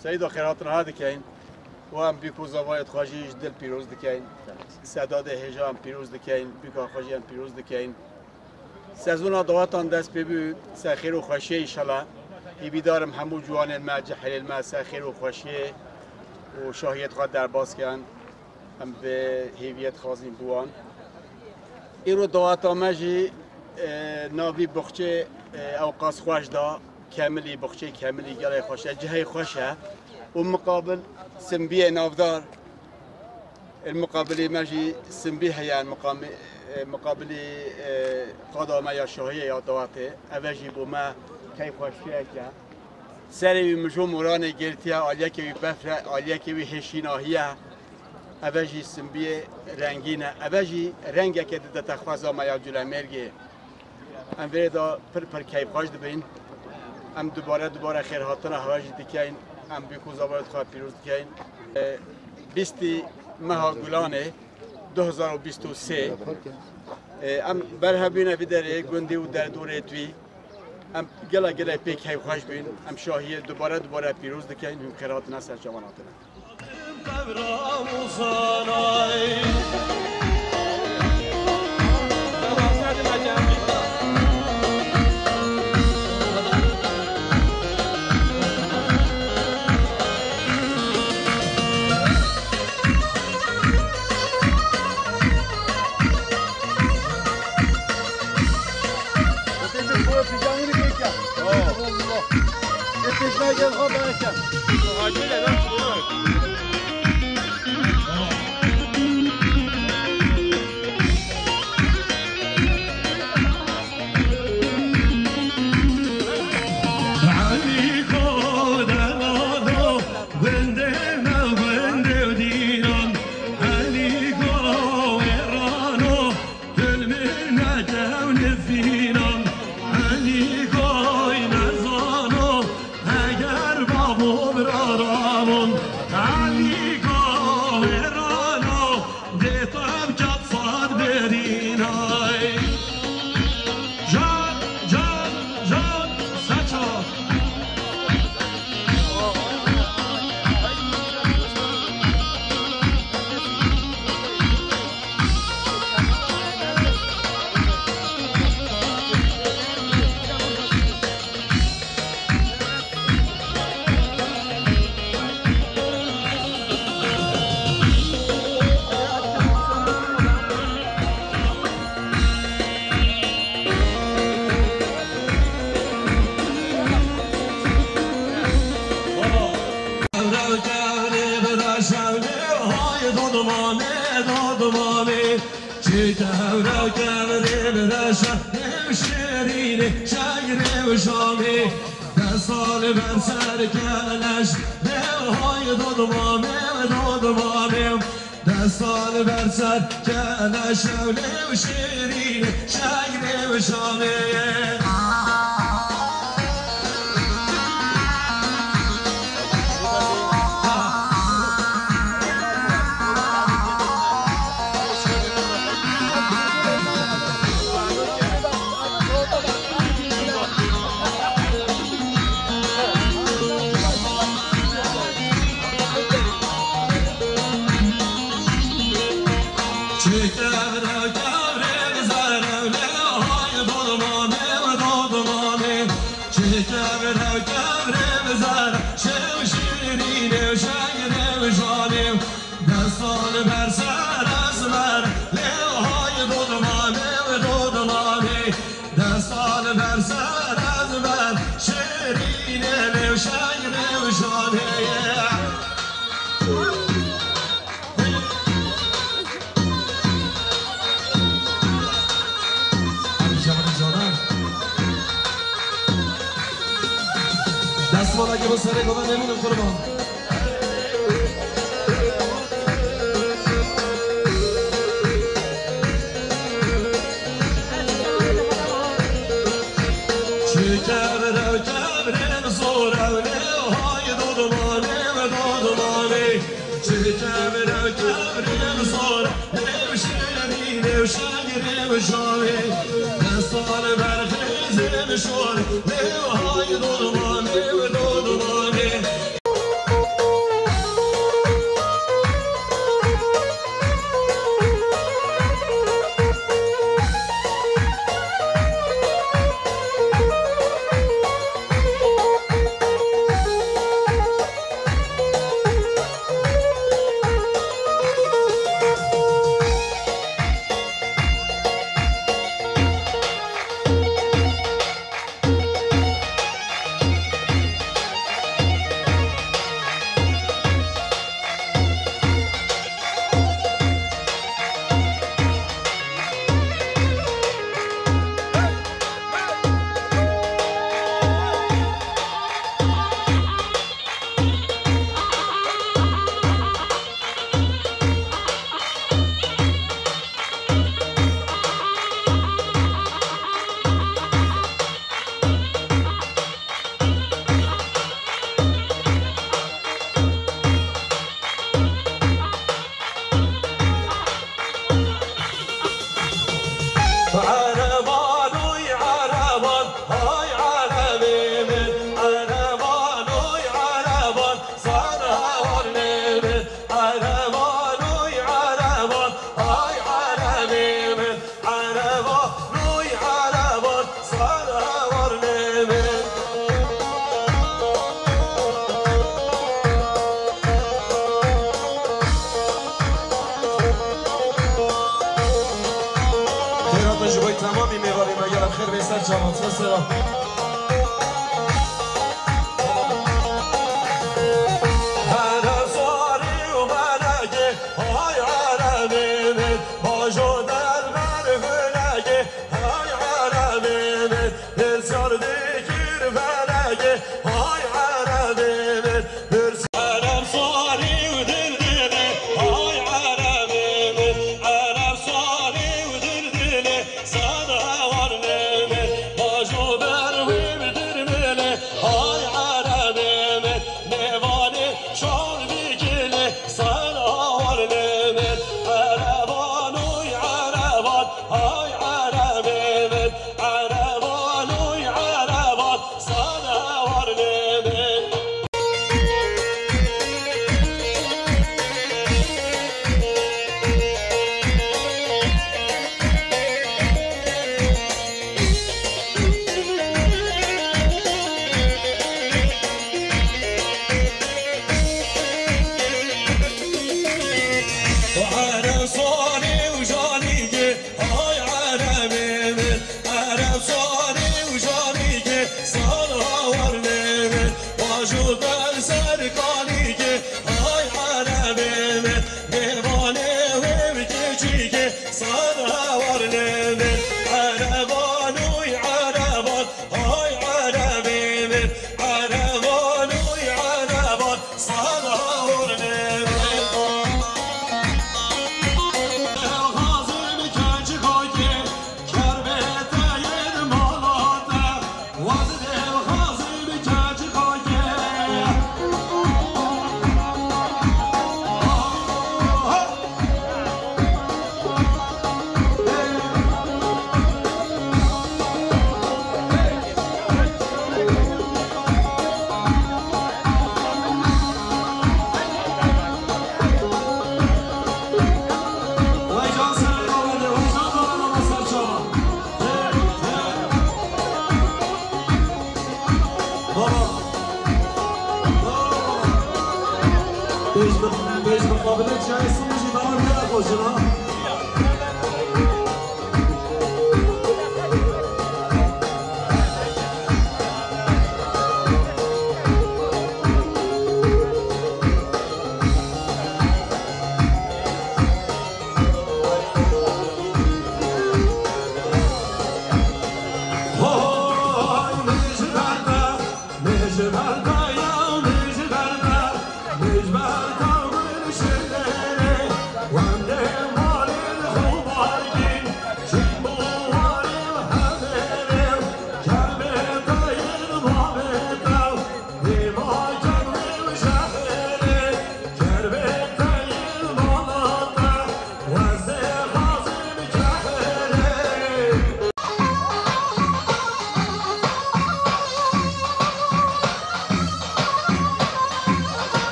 سعید خیرات را دکین و هم بیکو زوایت خواجیش دل پیروز دکین سعداد هجا هم پیروز دکین بیکا خواجی هم پیروز دکین سزونا دواتان دست ببود سخیر و خوشی ایشالا بیدارم همو جوان ما جحل ما سخیر و خوشی و شاهیت خواهد در باز کن هم به هیویت خواهیم بوان این رو دواتان مجی ناوی بخچه اوقاس خوش دا کاملی بخچه کاملی گلای خوشه جهه خوشه و مقابل سنبیه نافدار المقابلی مجی سنبیه يعني مقابلی قدامه یا شاهیه یا دواته اوجی بو ما کی خوشیه که سری مجموع مران گرتیه آلیا که بی بفره آلیا که بی هشیناهیه اوجی سنبیه رنگینه اوجی رنگه که ده تخوازا ما یا جلمرگه ام ویدا پر کیف خوش دبین ام دوباره خیر هاتنا هواجی دکین ام بیکو زبایت خواه پیروز دکین 20 ماه گلانه 2023 ام برهبینه بدره گندی و در دوره توی ام گله پی کیف خوش بین ام شاهی دوباره پیروز دکین هم خیرات نصر جواناتنا دستان بر سر که شوله و شیرین شگره و شامه دست بالا که با سر گوه نمونم قربان چه کبره زوره های دودمانه چه کبره زوره شیرین شگره و شامه دستان برخیزه بشور های دودمانه شما سلام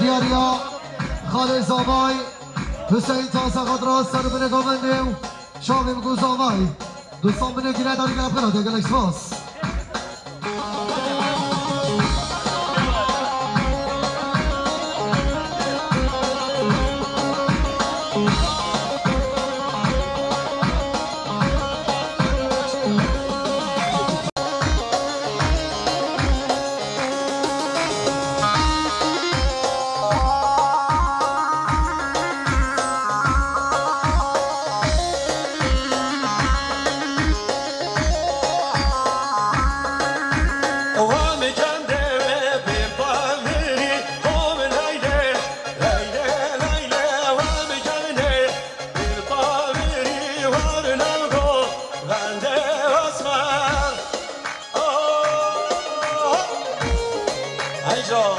دیاریا خالد زابای حسین تاسقات راست سر بنه گامنده شامیم گوزاوای دوستان بنه گیره داری گرم کنه دیگه لکسواس هیجا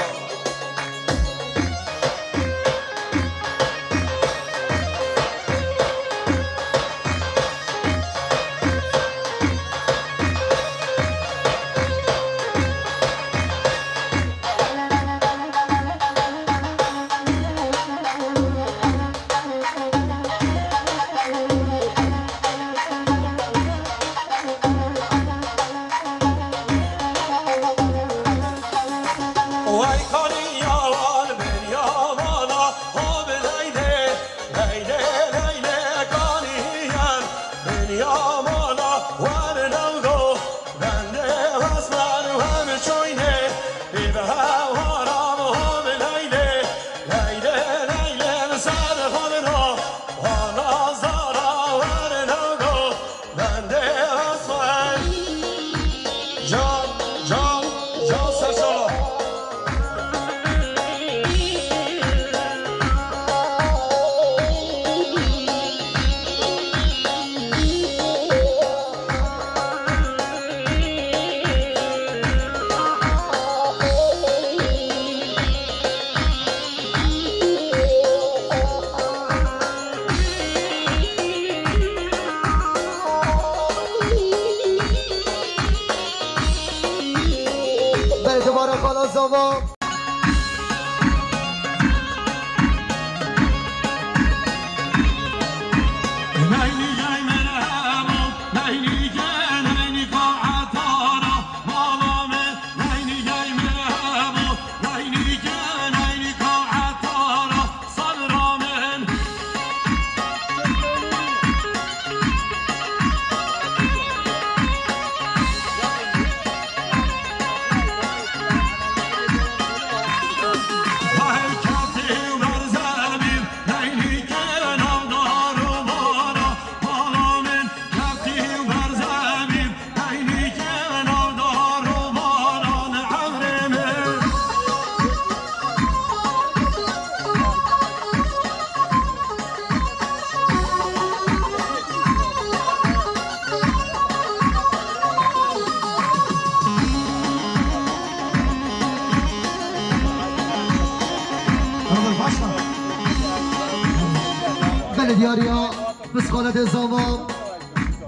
دیاریا بسخالت زامان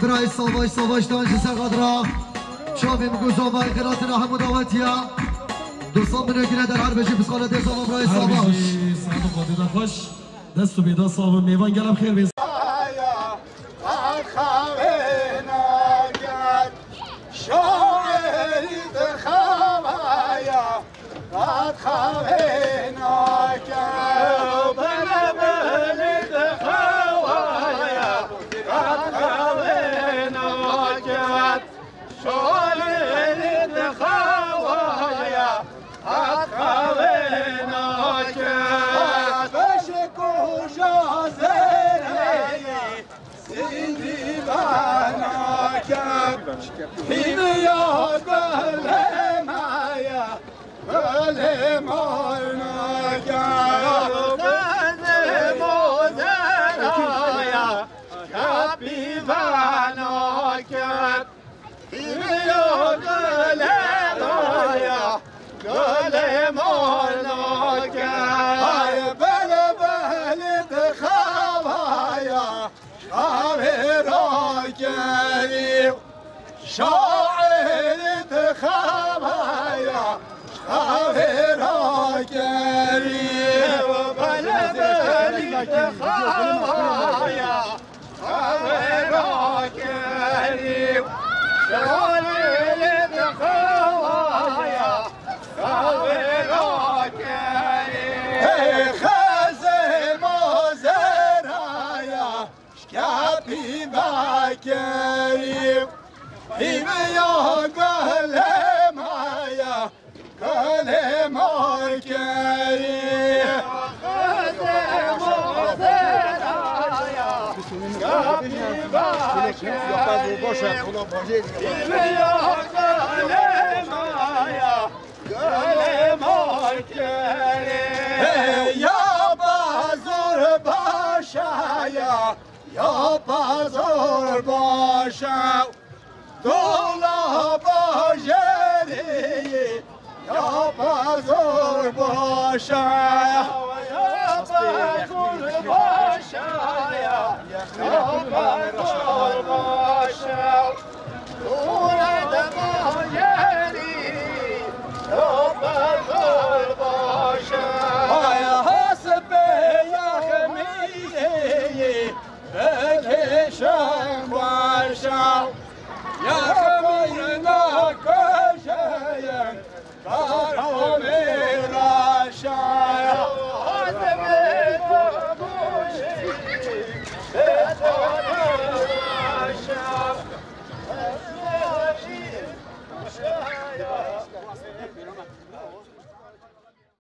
برای ساواش دانش سرقادرا شامیم گوزاوای قراتنا همو دعوتیا دوستان بنوگیره در هر بجی بسخالت زامان برای ساواش سلام قادر خوش دست و بیدا صاحب میوان گلم خیر بیز شاعر تخوايا شاعر كريم وبلد تخوايا شاعر كريم شاعر تخوايا شاعر كريم خزم وزرايا شكابي باكريم يا قلم يا قلم كريم خدم وزرايا قلبي باكر يا قلم يا قلم كريم يا بازور باشا يا بازور باشا دولا باجری یا بازار باشه یا بازار باشه یا بازار باشه دور دمایری یا